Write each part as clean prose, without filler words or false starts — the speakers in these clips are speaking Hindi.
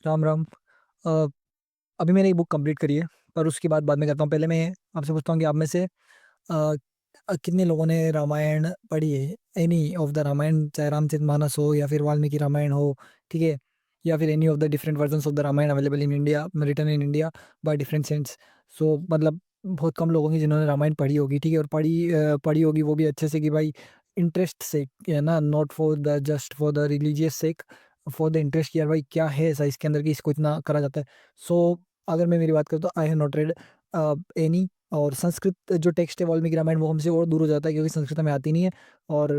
राम राम। अ, अभी मैंने एक बुक कंप्लीट करी है, पर उसकी बात बाद में करता हूँ। पहले मैं आपसे पूछता हूँ कि आप में से कितने लोगों ने रामायण पढ़ी है? एनी ऑफ द रामायण, चाहे रामचरितमानस हो या फिर वाल्मीकि रामायण हो, ठीक है, या फिर any of the different versions of the Ramayana available in India, written in India by different saints. So मतलब बहुत कम लोगों की जिन्होंने रामायण पढ़ी होगी, ठीक है, और पढ़ी होगी वो भी अच्छे से, कि भाई इंटरेस्ट से, है ना, not for the just for the religious sake, for the interest, यार भाई क्या है ऐसा इसके अंदर कि इसको इतना करा जाता है। सो अगर मैं मेरी बात करूँ तो I have not red any. और संस्कृत जो टेक्स्ट है वाल्मीकि रामायण, वो हमसे और दूर हो जाता है क्योंकि संस्कृत में आती नहीं है। और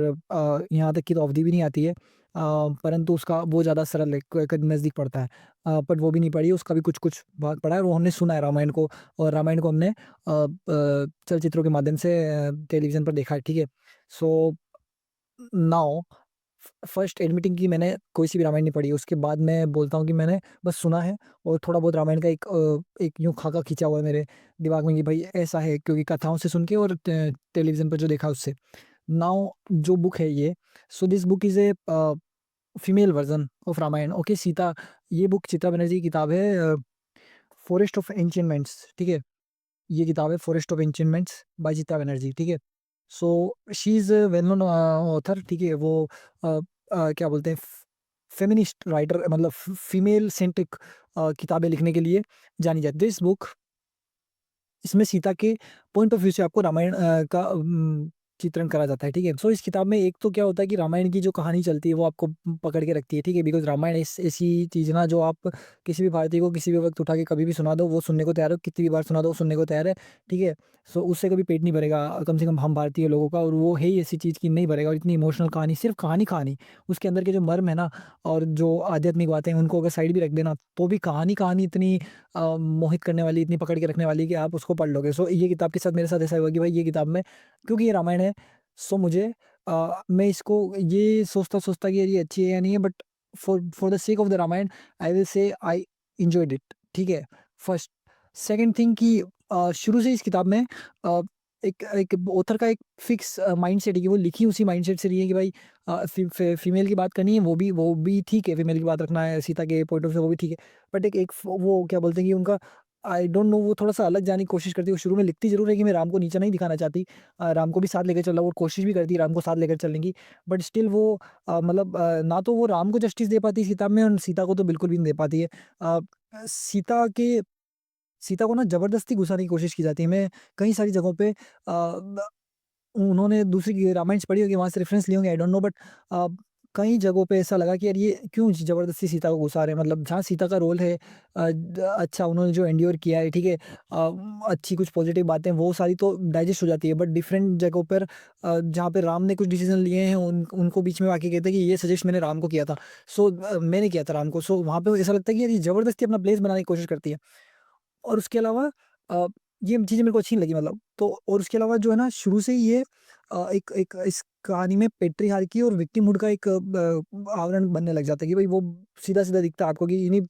यहाँ तक कि तो अवधि भी नहीं आती है। परंतु उसका वो ज़्यादा सरल है, नज़दीक पड़ता है। बट वो भी नहीं पढ़ी, उसका भी कुछ कुछ भाग पढ़ा है, वो हमने सुना है रामायण को। और रामायण को हमने चलचित्रों के माध्यम से टेलीविजन पर देखा है, ठीक है। सो नाउ, फर्स्ट एडमिटिंग की मैंने कोई सी भी रामायण नहीं पढ़ी, उसके बाद मैं बोलता हूँ कि मैंने बस सुना है। और थोड़ा बहुत रामायण का एक यूं खाका खींचा हुआ है मेरे दिमाग में कि भाई ऐसा है, क्योंकि कथाओं से सुन के और टेलीविजन पर जो देखा उससे। नाउ जो बुक है ये, so this book is a female version of Ramayana, okay. Sita, ये बुक चित्रा बनर्जी की किताब है, फॉरेस्ट ऑफ एंशियंट, ठीक है। ये किताब है forest of ancient by Chitra Banerjee, ठीक है। So she is well known author, ठीक है। वो क्या बोलते हैं, फेमिनिस्ट राइटर, मतलब फीमेल सेंट्रिक किताबें लिखने के लिए जानी जाती है। दिस बुक, इसमें सीता के पॉइंट ऑफ व्यू से आपको रामायण का चित्रण करा जाता है, ठीक है। सो इस किताब में एक तो क्या होता है कि रामायण की जो कहानी चलती है वो आपको पकड़ के रखती है, ठीक है। बिकॉज रामायण ऐसी चीज ना, जो आप किसी भी भारतीय को किसी भी वक्त उठा के कभी भी सुना दो, वो सुनने को तैयार हो, कितनी भी बार सुना दो वो सुनने को तैयार है, ठीक है। सो उससे कभी पेट नहीं भरेगा, कम से कम हम भारतीय लोगों का। और वो है ही ऐसी चीज की नहीं भरेगा। और इतनी इमोशनल कहानी, सिर्फ कहानी कहानी, उसके अंदर के जो मर्म है ना, और जो आध्यात्मिक बातें हैं, उनको अगर साइड भी रख देना, तो भी कहानी कहानी इतनी मोहित करने वाली, इतनी पकड़ के रखने वाली कि आप उसको पढ़ लोगे। सो ये किताब के साथ मेरे साथ ऐसा हुआ कि भाई ये किताब में, क्योंकि ये रामायण है, सो मुझे मैं इसको ये सोचता सोचता कि यार ये अच्छी है या नहीं है, but for for the sake of the Ramayana I will say I enjoyed it, ठीक है। फर्स्ट, सेकंड थिंग कि शुरू से इस किताब में एक एक ऑथर का एक फिक्स माइंडसेट है कि वो लिखी उसी माइंडसेट से रही है कि भाई फीमेल की बात करनी है, वो भी ठीक है, फीमेल की बात रखना है सीता के पॉइंट ऑफ व्यू, वो भी ठीक है। बट वो क्या बोलते हैं कि उनका, आई डोंट नो, वो थोड़ा सा अलग जाने की कोशिश करती है। वो शुरू में लिखती जरूर है कि मैं राम को नीचा नहीं दिखाना चाहती, राम को भी साथ लेकर चल रहा हूँ, और कोशिश भी करती है राम को साथ लेकर चलने की। बट स्टिल वो मतलब ना तो वो राम को जस्टिस दे पाती है इस किताब में, और सीता को तो बिल्कुल भी नहीं दे पाती है। अ, सीता के सीता को ना जबरदस्ती घुसाने की कोशिश की जाती है। मैं कई सारी जगहों पे उन्होंने दूसरी की रामायण पढ़ी होगी, वहाँ से रेफ़रेंस लिए होंगे, आई डोंट नो, बट अ, कई जगहों पे ऐसा लगा कि यार ये क्यों ज़बरदस्ती सीता को घुसा रहे हैं। मतलब जहाँ सीता का रोल है, अच्छा उन्होंने जो एंड्योर किया है, ठीक है, अच्छी कुछ पॉजिटिव बातें वो सारी तो डाइजेस्ट हो जाती है। बट डिफरेंट जगहों पर जहाँ पे राम ने कुछ डिसीजन लिए हैं, उनको बीच में आके कहते हैं कि ये सजेस्ट मैंने राम को किया था। सो मैंने किया था राम को। सो वहाँ पे ऐसा लगता है कि यार ये ज़बरदस्ती अपना प्लेस बनाने की कोशिश करती है। और उसके अलावा ये चीज़ें मेरे को अच्छी नहीं लगी, मतलब तो। और उसके अलावा जो है ना, शुरू से ही ये एक एक इस कहानी में पेट्रियार्की और विक्टिमहुड का एक आवरण बनने लग जाता है कि भाई वो सीधा-सीधा दिखता है आपको कि इन्हीं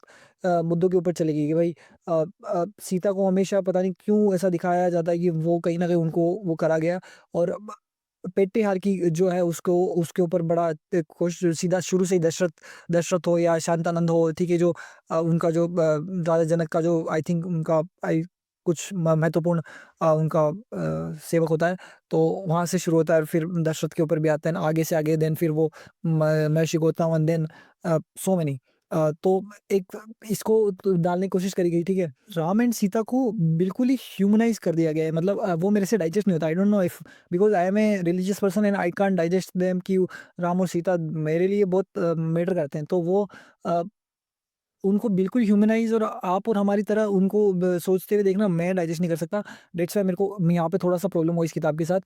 मुद्दों के ऊपर चलेगी कि भाई सीता को हमेशा पता नहीं क्यों ऐसा दिखाया जाता है कि वो कहीं न कहीं उनको वो करा गया। और पेट्रियार्की जो है उसको उसके ऊपर बड़ा सीधा शुरू से ही दशरथ दशरथ हो या शांतानंद हो, ठीक है, जो उनका जो राजा जनक का जो आई थिंक उनका आई कुछ महत्वपूर्ण उनका सेवक होता है। तो वहाँ से शुरू होता है, फिर दशरथ के ऊपर भी आता है, आगे से आगे, देन फिर वो Maharshi Gautam, and then so many. तो एक इसको तो डालने की कोशिश करी गई, ठीक है। राम एंड सीता को बिल्कुल ही ह्यूमनाइज कर दिया गया है। मतलब वो मेरे से डाइजेस्ट नहीं होता, I don't know if, because I am a religious person and I can't digest them, कि राम और सीता मेरे लिए बहुत मैटर करते हैं। तो वो अ, उनको बिल्कुल ह्यूमनाइज़ और आप और हमारी तरह उनको सोचते हुए देखना मैं डाइजेस्ट नहीं कर सकता। दैट्स व्हाई मेरे को यहाँ पे थोड़ा-सा प्रॉब्लम हुआ इस किताब के साथ।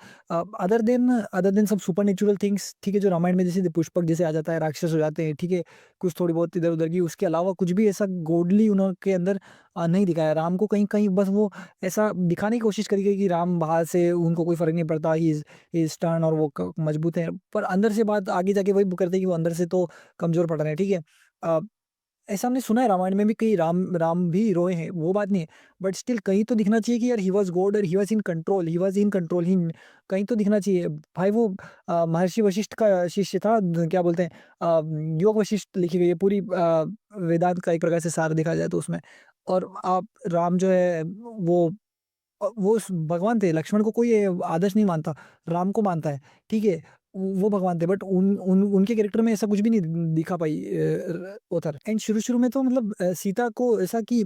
अदर देन सब सुपरनैचुरल थिंग्स, ठीक है, जो रामायण में जैसे पुष्पक जैसे आ जाता है, राक्षस हो जाते हैं, ठीक है, कुछ थोड़ी बहुत इधर-उधर की, उसके अलावा कुछ भी ऐसा गॉडली उनके अंदर नहीं दिखाया। राम को कहीं-कहीं बस वो ऐसा दिखाने की कोशिश करी गई कि राम बाहर से उनको कोई फ़र्क नहीं पड़ता, ही इज़ स्टर्न और वो क मजबूत है। पर अंदर से बात आगे जाके वही करते हैं कि वो अंदर से तो कमज़ोर पड़ रहे हैं, ठीक है। अ ऐसा हमने सुना है रामायण में भी कई राम राम भी रोए हैं, वो बात नहीं है। बट स्टिल कहीं तो दिखना चाहिए कि यार ही वाज़ गॉड और ही वाज़ इन कंट्रोल ही कहीं तो दिखना चाहिए। भाई वो महर्षि वशिष्ठ का शिष्य था क्या बोलते हैं योग वशिष्ठ लिखी गई है पूरी वेदांत का एक प्रकार से सार देखा जाए तो उसमें। और आप राम जो है वो भगवान थे, लक्ष्मण को कोई आदर्श नहीं मानता, राम को मानता है, ठीक है? वो भगवान थे बट उन उन उनके कैरेक्टर में ऐसा कुछ भी नहीं दिखा पाई ऑथर। एंड शुरू-शुरू में तो मतलब सीता को ऐसा कि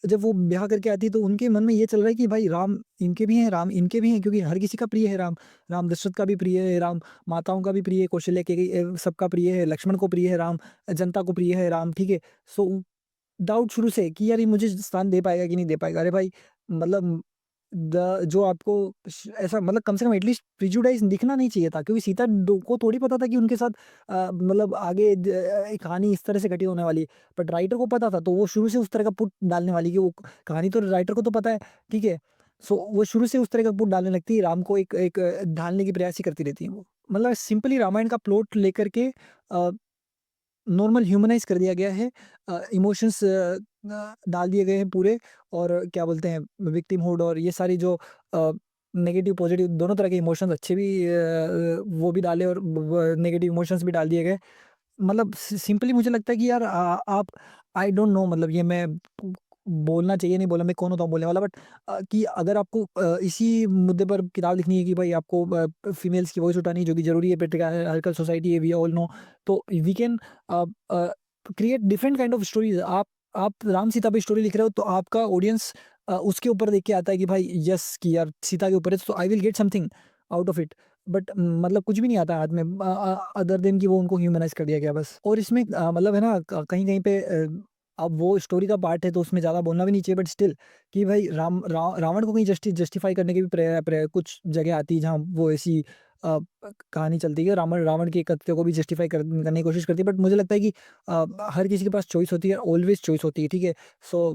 जब वो ब्याह करके आती है तो उनके मन में ये चल रहा है कि भाई राम इनके भी हैं, राम इनके भी हैं क्योंकि हर किसी का प्रिय है राम। राम दशरथ का भी प्रिय है राम, माताओं का भी प्रिय है, कौशल्या के सबका प्रिय है, लक्ष्मण को प्रिय है राम, जनता को प्रिय है राम, ठीक है? सो डाउट शुरू से कि यार ये मुझे स्थान दे पाएगा कि नहीं दे पाएगा। अरे भाई मतलब द जो आपको ऐसा मतलब कम से कम एटलीस्ट प्रेजुडाइज़ दिखना नहीं चाहिए था क्योंकि सीता दो को थोड़ी पता था कि उनके साथ मतलब आगे कहानी इस तरह से घटित होने वाली है। बट राइटर को पता था तो वो शुरू से उस तरह का पुट डालने वाली कि वो कहानी तो राइटर को तो पता है, ठीक है? सो वो शुरू से उस तरह का पुट डालने लगती है, राम को एक एक ढालने की प्रयास ही करती रहती है वो। मतलब सिंपली रामायण का प्लॉट लेकर के नॉर्मल ह्यूमनाइज़ कर दिया गया है। इमोशंस डाल दिए गए हैं पूरे और क्या बोलते हैं विक्टिमहुड और ये सारी जो नेगेटिव पॉजिटिव दोनों तरह के इमोशंस अच्छे भी वो भी डाले और नेगेटिव इमोशंस भी डाल दिए गए। मतलब सिंपली मुझे लगता है कि यार आप आई डोंट नो मतलब ये मैं बोलना चाहिए नहीं बोला मैं कौन होता हूँ बोलने वाला बट कि अगर आपको इसी मुद्दे पर किताब लिखनी है कि भाई आपको फीमेल्स की वॉइस उठानी है जो कि जरूरी है पेट्रियार्कल सोसाइटी है वी ऑल नो तो we can create different kind of stories आप राम सीता पे स्टोरी लिख रहे हो तो आपका ऑडियंस उसके ऊपर देख के आता है कि भाई यस कि यार सीता के ऊपर है तो I will get something out of it but मतलब कुछ भी नहीं आता हाथ में अदर देन कि वो उनको ह्यूमनाइज़ कर दिया गया बस। और इसमें मतलब है ना कहीं-कहीं पे अब वो स्टोरी का पार्ट है तो उसमें ज़्यादा बोलना भी नहीं चाहिए बट स्टिल कि भाई रावण को कहीं जस्टिफाई करने की भी कुछ जगह आती है जहाँ वो ऐसी कहानी चलती है रावण रावण के कृत्य को भी जस्टिफाई करने की कोशिश करती है बट मुझे लगता है कि हर किसी के पास चॉइस होती है ऑलवेज़ चॉइस होती है, ठीक है? सो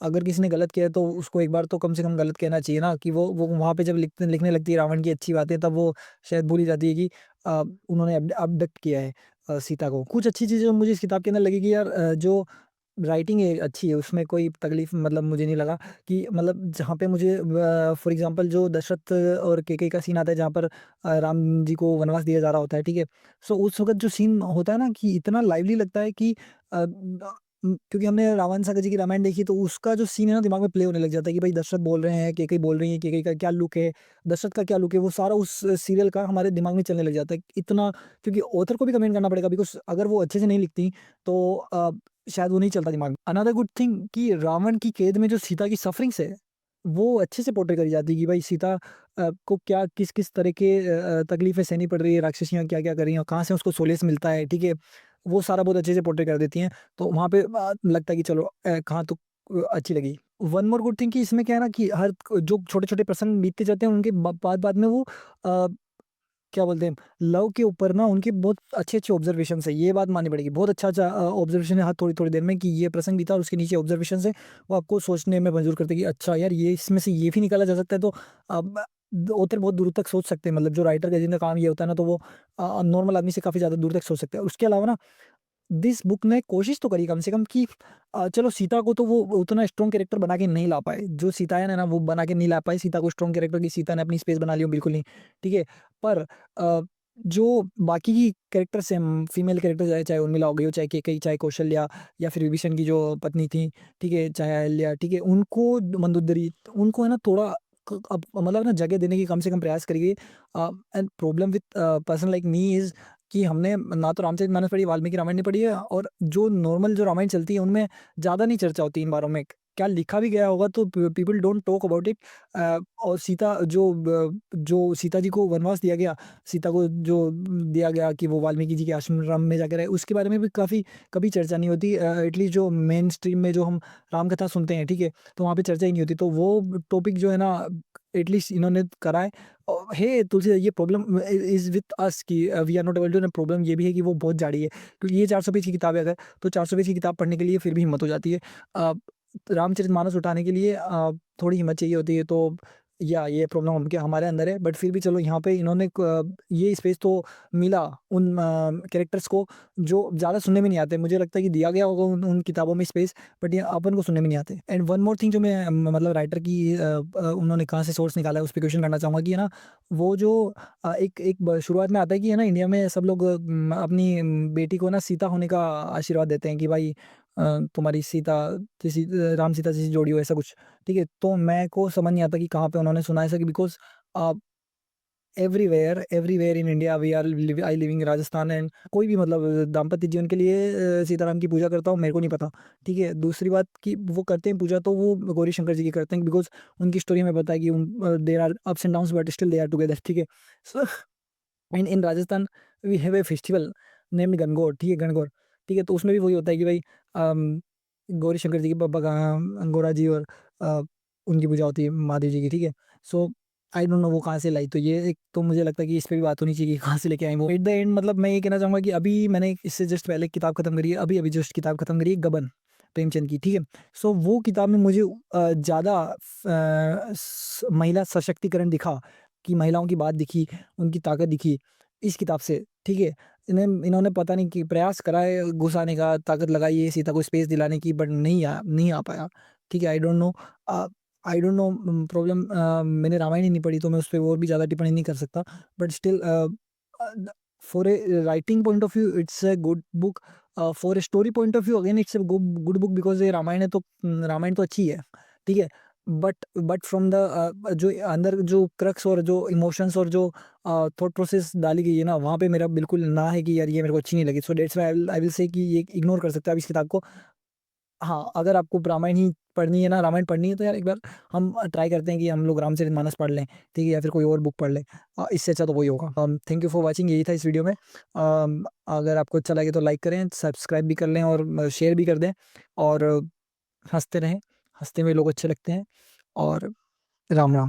अगर किसी ने गलत किया है तो उसको एक बार तो कम से कम गलत कहना चाहिए ना कि वो वहाँ पे जब लिखने लगती है रावण की अच्छी बातें तब वो शायद भूल ही जाती है कि उन्होंने अबडक्ट किया है सीता को। कुछ अच्छी चीज़ें मुझे इस किताब के अंदर लगी कि यार जो राइटिंग है अच्छी है, उसमें कोई तकलीफ़ मतलब मुझे नहीं लगा कि मतलब जहाँ पे मुझे फॉर एग्ज़ाम्पल जो दशरथ और कैकेयी का सीन आता है जहाँ पर राम जी को वनवास दिया जा रहा होता है, ठीक है? सो उस वक़्त जो सीन होता है ना कि इतना लाइवली लगता है कि क्योंकि हमने रावण सागर जी की रामायण देखी तो उसका जो सीन है ना दिमाग में प्ले होने लग जाता है कि भाई दशरथ बोल रहे हैं, कैकेयी बोल रही है, कैकेयी का क्या लुक है, दशरथ का क्या लुक है, वो सारा उस सीरियल का हमारे दिमाग में चलने लग जाता है। इतना क्योंकि ऑथर को भी कमेंट करना पड़ेगा बिकॉज़ अगर वो अच्छे से नहीं लिखती तो शायद वो नहीं चलता दिमाग में। अनदर गुड थिंग कि रावण की कैद में जो सीता की सफरिंग्स है, वो अच्छे से पोर्ट्रे करी जाती है कि भाई सीता को क्या किस-किस तरह के तकलीफ़ें सहनी पड़ रही है, राक्षसियाँ क्या-क्या कर रही हैं और कहाँ से उसको सोलेस मिलता है, ठीक है? वो सारा बहुत अच्छे से पोर्ट्रे कर देती हैं। तो वहाँ पे लगता है कि चलो कहाँ तो अच्छी लगी। वन मोर गुड थिंग कि इसमें क्या है ना कि हर जो छोटे-छोटे प्रसंग बीतते जाते हैं उनके बाद-बाद में वो अ क्या बोलते हैं, लव के ऊपर ना उनके बहुत अच्छे-अच्छे ऑब्जर्वेशंस है, ये बात माननी पड़ेगी। बहुत अच्छा-अच्छा ऑब्जर्वेशन है हर थोड़ी-थोड़ी देर में कि ये प्रसंग बीता और उसके नीचे ऑब्जर्वेशंस है, वो आपको सोचने में मजबूर करते हैं कि अच्छा यार ये इसमें से ये भी निकाला जा सकता है तो अब ऑथर बहुत दूर तक सोच सकते हैं मतलब जो राइटर का जिनका काम ये होता है ना तो वो नॉर्मल आदमी से काफ़ी ज़्यादा दूर तक सोच सकते हैं। उसके अलावा ना दिस बुक ने कोशिश तो करी कम से कम कि चलो सीता को तो वो उतना स्ट्रॉन्ग कैरेक्टर बना के नहीं ला पाए। जो सीतायन है ना वो बना के नहीं ला पाए सीता को स्ट्रॉन्ग कैरेक्टर की सीता ने अपनी स्पेस बना ली हो बिल्कुल नहीं, ठीक है? पर जो बाकी की कैरेक्टर्स हैं फीमेल कैरेक्टर चाहे उर्मिला हो गई हो, चाहे कैकेयी, चाहे कौशल्या या फिर विभीषण की जो पत्नी थी, ठीक है? चाहे अहल्या, ठीक है? उनको मंदोदरी उनको है ना थोड़ा अब मतलब ना जगह देने की कम से कम प्रयास करी गई। And problem with person like me is कि हमने ना तो रामचरितमानस पढ़ी, वाल्मीकि रामायण नहीं पढ़ी है और जो नॉर्मल जो रामायण चलती है उनमें ज़्यादा नहीं चर्चा होती इन बारों में। क्या लिखा भी गया होगा तो people don't talk about it और जो सीता जी को वनवास दिया गया, सीता को जो दिया गया कि वो वाल्मीकि जी के आश्रम में जाकर रहे, उसके बारे में भी काफ़ी कभी चर्चा नहीं होती। एटलीस्ट जो मेन स्ट्रीम में जो हम राम कथा सुनते हैं, ठीक है? तो वहाँ पे चर्चा ही नहीं होती। तो वो टॉपिक जो है ना एटलीस्ट इन्होंने करा है। हे तुलसी ये प्रॉब्लम इज़ विद अस कि we are not able to problem ये भी है कि वो बहुत जाड़ी है। क्योंकि ये 400 पेज की किताब है अगर, तो 400 पेज की किताब पढ़ने के लिए फिर भी हिम्मत हो जाती है। रामचरितमानस उठाने के लिए थोड़ी हिम्मत चाहिए होती है। तो या ये प्रॉब्लम हम क्या हमारे अंदर है, बट फिर भी चलो यहाँ पे इन्होंने ये स्पेस तो मिला उन कैरेक्टर्स को जो ज़्यादा सुनने में नहीं आते। मुझे लगता है कि दिया गया होगा उन किताबों में स्पेस, बट ये अपन को सुनने में नहीं आते। एंड वन मोर थिंग जो मैं मतलब राइटर की उन्होंने कहाँ से सोर्स निकाला है उस पर क्वेश्चन करना चाहूँगा कि है ना, वो जो एक एक शुरुआत में आता है कि है ना, इंडिया में सब लोग अपनी बेटी को ना सीता होने का आशीर्वाद देते हैं कि भाई तुम्हारी सीता जैसी राम सीता जैसी जोड़ी हो, ऐसा कुछ। ठीक है, तो मैं को समझ नहीं आता कि कहाँ पे उन्होंने सुना ऐसा, कि because everywhere everywhere in India we are I living Rajasthan, and कोई भी मतलब दाम्पत्य जीवन के लिए सीताराम की पूजा करता हूँ, मेरे को नहीं पता। ठीक है, दूसरी बात कि वो करते हैं पूजा तो वो गौरी शंकर जी की करते हैं, बिकॉज उनकी स्टोरी में बताया कि there are ups and downs but still they are together. ठीक है, so in Rajasthan we have a festival named Gangaur. ठीक है, गणगौर। ठीक है, तो उसमें भी वही होता है कि भाई गौरी शंकर जी के पापा का अंगोरा जी, और अ, उनकी पूजा होती है महादेव जी की। ठीक है, सो आई डोंट नो वो कहाँ से लाई, तो ये एक तो मुझे लगता है कि इस पे भी बात होनी चाहिए कि कहाँ से लेके आई वो। एट द एंड मतलब मैं ये कहना चाहूंगा कि अभी मैंने इससे जस्ट पहले एक किताब खत्म करी है, अभी अभी जस्ट किताब खत्म करी है, गबन प्रेमचंद की। ठीक है, सो वो किताब में मुझे ज्यादा महिला सशक्तिकरण दिखा, कि महिलाओं की बात दिखी, उनकी ताकत दिखी इस किताब से। ठीक है, इन्होंने पता नहीं कि प्रयास करा है घुसाने का, ताकत लगाई है सीता को स्पेस दिलाने की, बट नहीं आ पाया। ठीक है, आई डोंट नो प्रॉब्लम। मैंने रामायण ही नहीं पढ़ी, तो मैं उस पर और भी ज़्यादा टिप्पणी नहीं कर सकता, but still for a writing point of view it's a good book. For a story point of view again it's a good book, because ये रामायण है, तो रामायण तो अच्छी है। ठीक है, बट फ्रॉम द जो अंदर जो क्रक्स और जो इमोशंस और जो थॉट प्रोसेस डाली गई है ना, वहाँ पे मेरा बिल्कुल ना है कि यार ये मेरे को अच्छी नहीं लगी, so that's why I will से कि ये इग्नोर कर सकते हैं आप इस किताब को। हाँ, अगर आपको रामायण ही पढ़नी है ना, रामायण पढ़नी है, तो यार एक बार हम ट्राई करते हैं कि हम लोग रामचरितमानस पढ़ लें। ठीक है, या फिर कोई और बुक पढ़ लें, इससे अच्छा तो वही होगा। थैंक यू फॉर वाचिंग, यही था इस वीडियो में। अगर आपको अच्छा लगे तो लाइक करें, सब्सक्राइब भी कर लें और शेयर भी कर दें, और हंसते रहें, हंसते हुए लोग अच्छे लगते हैं। और राम राम।